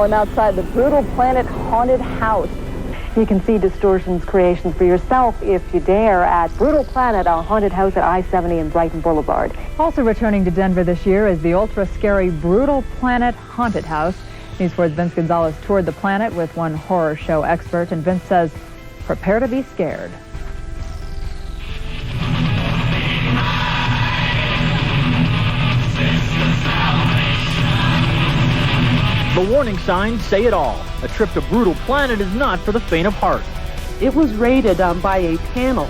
I'm outside the Brutal Planet Haunted House. You can see Distortions creations for yourself if you dare at Brutal Planet, a haunted house at I-70 and Brighton Boulevard. Also returning to Denver this year is the ultra-scary Brutal Planet Haunted House. News 4's Vince Gonzalez toured the planet with one horror show expert, and Vince says, prepare to be scared. The warning signs say it all. A trip to Brutal Planet is not for the faint of heart. It was rated by a panel,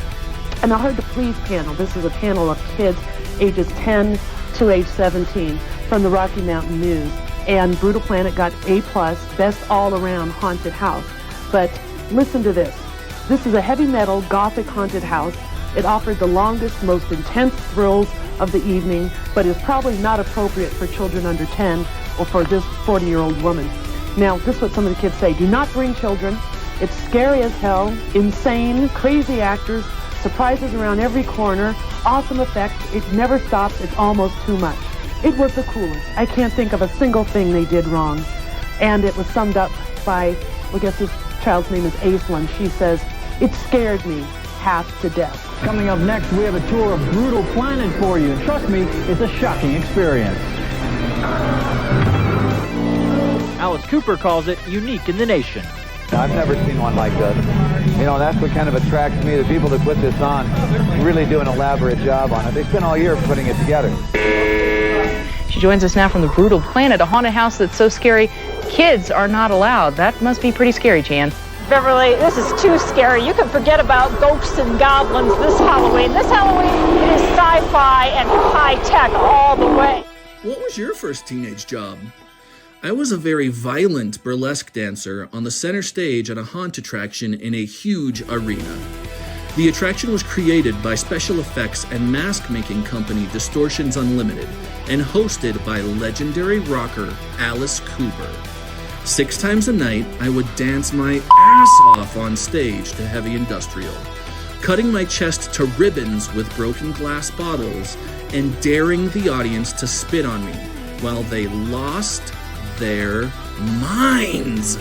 and a Hard to Please panel. This is a panel of kids ages 10 to age 17 from the Rocky Mountain News. And Brutal Planet got A+, best all-around haunted house. But listen to this. This is a heavy metal gothic haunted house. It offered the longest, most intense thrills of the evening, but is probably not appropriate for children under 10 or for this 40-year-old woman. Now, this is what some of the kids say. Do not bring children. It's scary as hell, insane, crazy actors, surprises around every corner, awesome effects. It never stops. It's almost too much. It was the coolest. I can't think of a single thing they did wrong. And it was summed up by, I guess this child's name is Aislinn. She says, it scared me half to death. Coming up next, we have a tour of Brutal Planet for you. And trust me, it's a shocking experience. Alice Cooper calls it unique in the nation. I've never seen one like this. You know, that's what kind of attracts me. The people that put this on really do an elaborate job on it. They spent all year putting it together. She joins us now from the Brutal Planet, a haunted house that's so scary kids are not allowed. That must be pretty scary, Jan. Beverly, this is too scary. You can forget about ghosts and goblins this Halloween. This Halloween, it is sci-fi and high-tech all the way. What was your first teenage job? I was a very violent burlesque dancer on the center stage at a haunt attraction in a huge arena. The attraction was created by special effects and mask-making company Distortions Unlimited and hosted by legendary rocker Alice Cooper. 6 times a night, I would dance my ass off on stage to heavy industrial, cutting my chest to ribbons with broken glass bottles and daring the audience to spit on me while they lost their minds.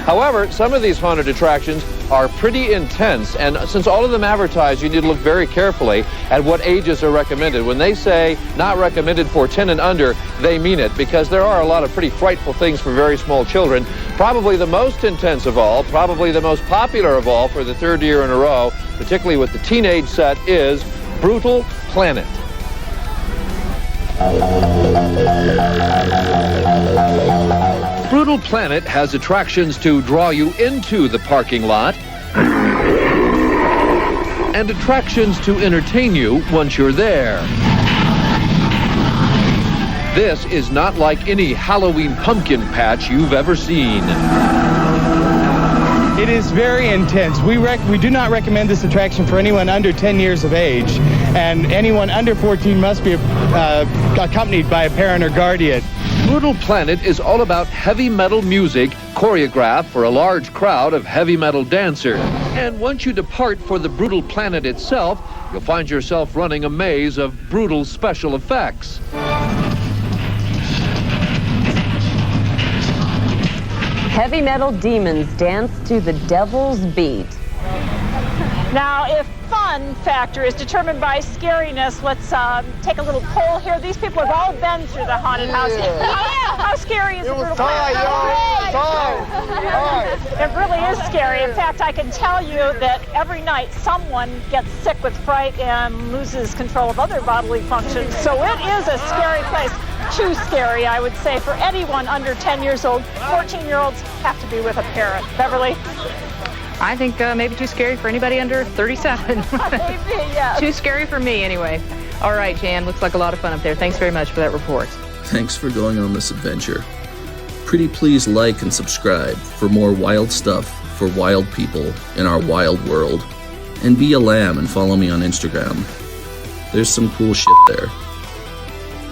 However, some of these haunted attractions are pretty intense, and since all of them advertise, you need to look very carefully at what ages are recommended. When they say not recommended for 10 and under, they mean it, because there are a lot of pretty frightful things for very small children. Probably the most intense of all, probably the most popular of all for the 3rd year in a row, particularly with the teenage set, is Brutal Planet. Brutal Planet has attractions to draw you into the parking lot and attractions to entertain you once you're there. This is not like any Halloween pumpkin patch you've ever seen. It is very intense. We do not recommend this attraction for anyone under 10 years of age, and anyone under 14 must be accompanied by a parent or guardian. Brutal Planet is all about heavy metal music choreographed for a large crowd of heavy metal dancers. And once you depart for the Brutal Planet itself, you'll find yourself running a maze of brutal special effects. Heavy metal demons dance to the devil's beat. Now, if fun factor is determined by scariness, let's take a little poll here. These people have all been through the haunted house. How scary is the Brutal Planet? It really is scary. In fact, I can tell you that every night someone gets sick with fright and loses control of other bodily functions. So it is a scary place. Too scary, I would say, for anyone under 10 years old. 14-year-olds have to be with a parent. Beverly? I think maybe too scary for anybody under 37. Maybe, yes. Too scary for me, anyway. All right, Jan, looks like a lot of fun up there. Thanks very much for that report. Thanks for going on this adventure. Pretty please like and subscribe for more wild stuff for wild people in our wild world. And be a lamb and follow me on Instagram. There's some cool shit there.